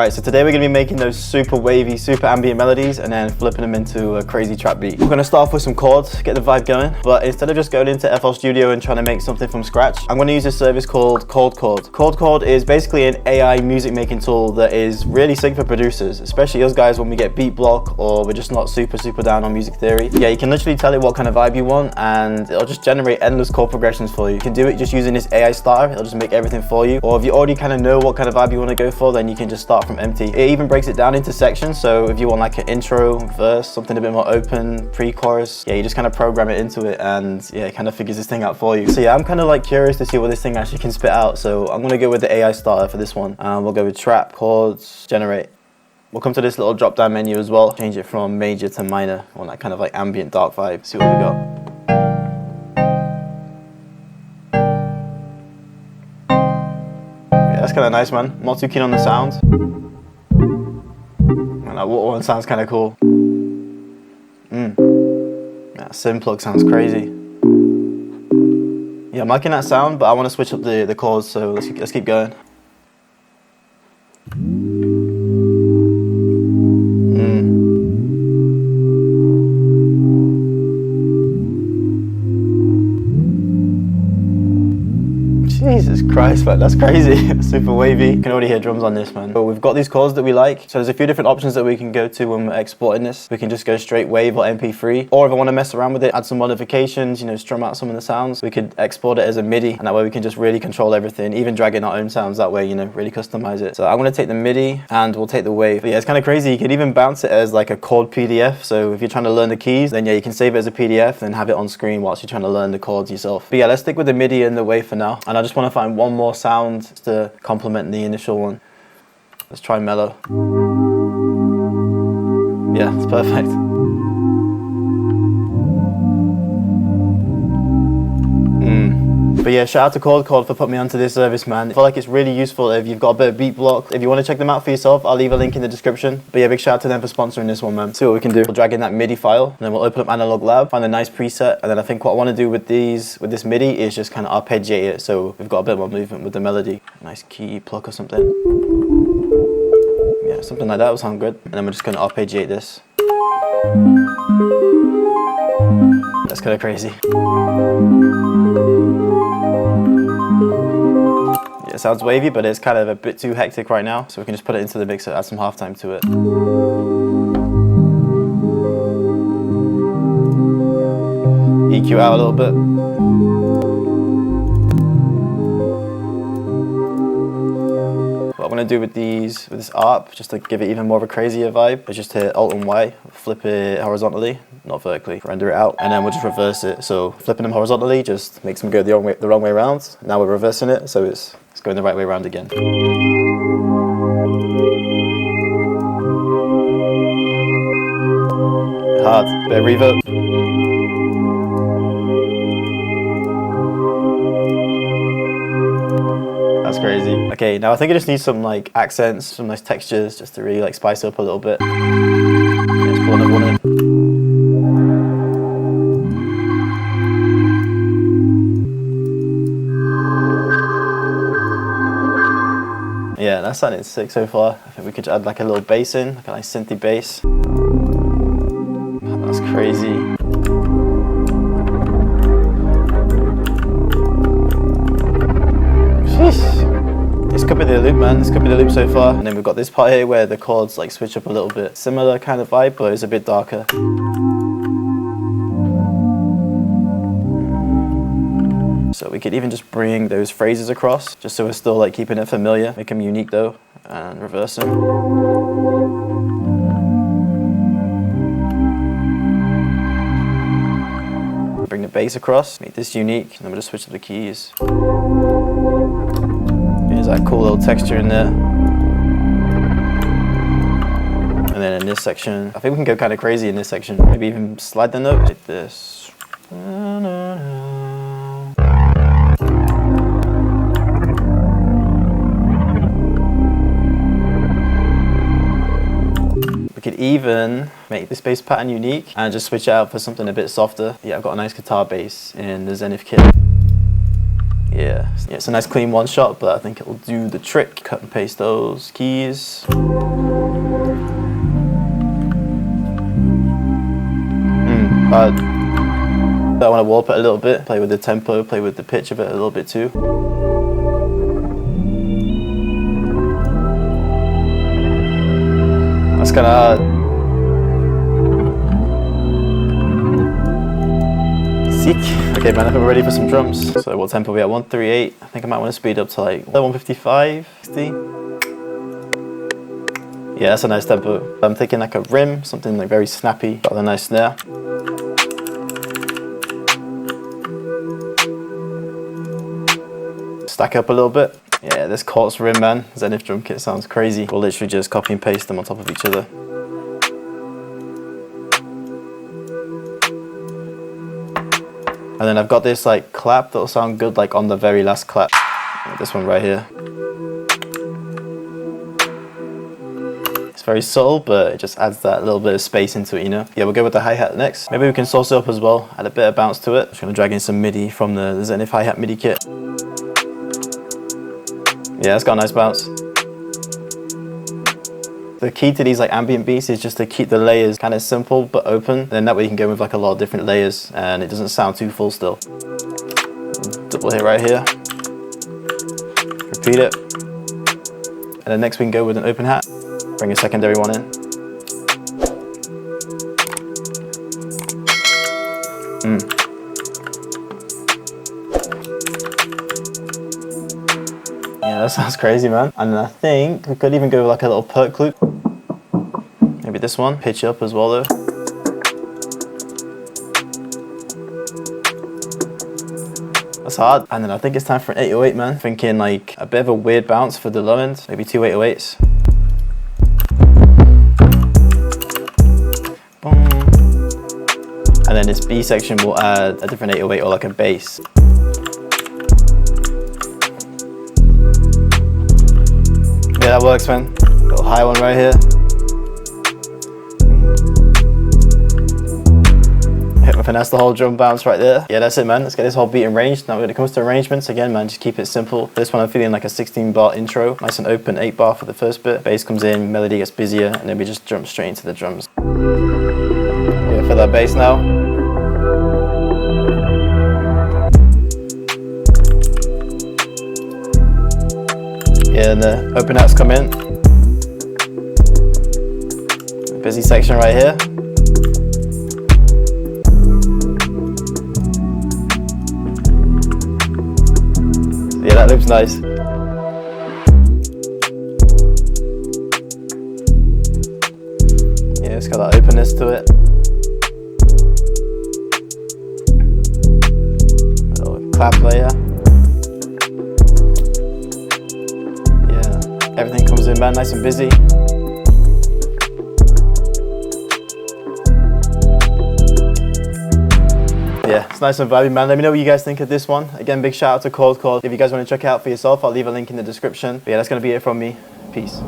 Alright, so today we're going to be making those super wavy, super ambient melodies and then flipping them into a crazy trap beat. We're going to start off with some chords, get the vibe going, but instead of just going into FL Studio and trying to make something from scratch, I'm going to use a service called Chords. Chords is basically an AI music making tool that is really sick for producers, especially us guys when we get beat block or we're just not super down on music theory. Yeah, you can literally tell it what kind of vibe you want and it'll just generate endless chord progressions for you. You can do it just using this AI starter, it'll just make everything for you. Or if you already kind of know what kind of vibe you want to go for, then you can just start from empty. It even breaks it down into sections, so if you want like an intro, verse, something a bit more open, pre-chorus, yeah, you just kind of program it into it and yeah, it kind of figures this thing out for you. So yeah, I'm kind of like curious to see what this thing actually can spit out, so I'm going to go with the AI starter for this one. We'll go with trap, chords, generate. We'll come to this little drop down menu as well, change it from major to minor, on that kind of like ambient dark vibe, see what we got. That's kind of nice, man. I'm not too keen on the sound. And that water one sounds kind of cool. That sim plug sounds crazy. Yeah, I'm liking that sound, but I want to switch up the chords, so let's keep going. Jesus Christ, man, that's crazy. Super wavy. You can already hear drums on this, man. But we've got these chords that we like. So there's a few different options that we can go to when we're exporting this. We can just go straight wave or MP3. Or if I want to mess around with it, add some modifications, you know, strum out some of the sounds, we could export it as a MIDI. And that way we can just really control everything, even drag in our own sounds that way, you know, really customize it. So I'm going to take the MIDI and we'll take the wave. But yeah, it's kind of crazy. You can even bounce it as like a chord PDF. So if you're trying to learn the keys, then yeah, you can save it as a PDF and have it on screen whilst you're trying to learn the chords yourself. But yeah, let's stick with the MIDI and the wave for now. And I just want to find one more sound to complement the initial one. Let's try mellow. Yeah, it's perfect. But yeah, shout out to Chord for putting me onto this service, man. I feel like it's really useful if you've got a bit of beat block. If you want to check them out for yourself, I'll leave a link in the description. But yeah, big shout out to them for sponsoring this one, man. See what we can do. We'll drag in that MIDI file, and then we'll open up Analog Lab, find a nice preset, and then I think what I want to do with this MIDI is just kind of arpeggiate it, so we've got a bit more movement with the melody. Nice key pluck or something. Yeah, something like that will sound good. And then we're just going to arpeggiate this. That's kind of crazy. Yeah, it sounds wavy, but it's kind of a bit too hectic right now, so we can just put it into the mixer, add some halftime to it. EQ out a little bit. What I'm going to do with this ARP, just to give it even more of a crazier vibe, is just hit Alt and Y, flip it horizontally, not vertically, render it out, and then we'll just reverse it. So flipping them horizontally just makes them go the wrong way around. Now we're reversing it, so it's going the right way around again. Hard, bit of reverb. That's crazy. Okay, now I think I just need some like accents, some nice textures, just to really like spice up a little bit. Yeah, let's pull another one in. Yeah, that sounded sick so far. I think we could add like a little bass in, like a nice synthy bass. That's crazy. This could be the loop, man. This could be the loop so far. And then we've got this part here where the chords like switch up a little bit. Similar kind of vibe, but it's a bit darker. So we could even just bring those phrases across, just so we're still like keeping it familiar. Make them unique though, and reverse them. Bring the bass across, make this unique, and then we'll just switch up the keys. There's that cool little texture in there. And then in this section, I think we can go kind of crazy in this section. Maybe even slide the note like this. We could even make this bass pattern unique and just switch it out for something a bit softer. Yeah, I've got a nice guitar bass in the Zenith kit. Yeah, it's a nice clean one shot, but I think it will do the trick. Cut and paste those keys. I want to warp it a little bit, play with the tempo, play with the pitch of it a little bit too. That's kind of hard. Sick. Okay man, I think we're ready for some drums. So what tempo are we at? 138. I think I might want to speed up to like 155, 60. Yeah, that's a nice tempo. I'm thinking like a rim, something like very snappy, got a nice snare. Stack up a little bit. Yeah, this Chords rim, man. Zenith drum kit sounds crazy. We'll literally just copy and paste them on top of each other. And then I've got this like clap that'll sound good like on the very last clap. Like this one right here. It's very subtle, but it just adds that little bit of space into it, you know? Yeah, we'll go with the hi-hat next. Maybe we can sauce it up as well, add a bit of bounce to it. Just gonna drag in some MIDI from the Zenith hi-hat MIDI kit. Yeah, it's got a nice bounce. The key to these like ambient beats is just to keep the layers kind of simple but open. Then that way you can go with like a lot of different layers and it doesn't sound too full still. Double hit right here. Repeat it. And then next we can go with an open hat. Bring a secondary one in. Yeah, that sounds crazy, man. And I think we could even go with like a little perk loop. Maybe this one. Pitch up as well though. That's hard. And then I think it's time for an 808, man. Thinking like a bit of a weird bounce for the low end. Maybe 2 808s. Boom. And then this B section will add a different 808 or like a bass. Yeah, that works, man. Little high one right here. Hit and finesse the whole drum bounce right there. Yeah, that's it, man. Let's get this whole beat arranged. Now, when it comes to arrangements, again, man, just keep it simple. For this one, I'm feeling like a 16-bar intro. Nice and open, 8-bar for the first bit. Bass comes in, melody gets busier, and then we just jump straight into the drums. Yeah, for that bass now. Yeah, and the open hats come in. Busy section right here. Yeah, that looks nice. Yeah, it's got that openness to it. A little clap layer. Everything comes in, man, nice and busy. Yeah, it's nice and vibey, man. Let me know what you guys think of this one. Again, big shout out to Chords. If you guys want to check it out for yourself, I'll leave a link in the description. But yeah, that's going to be it from me. Peace.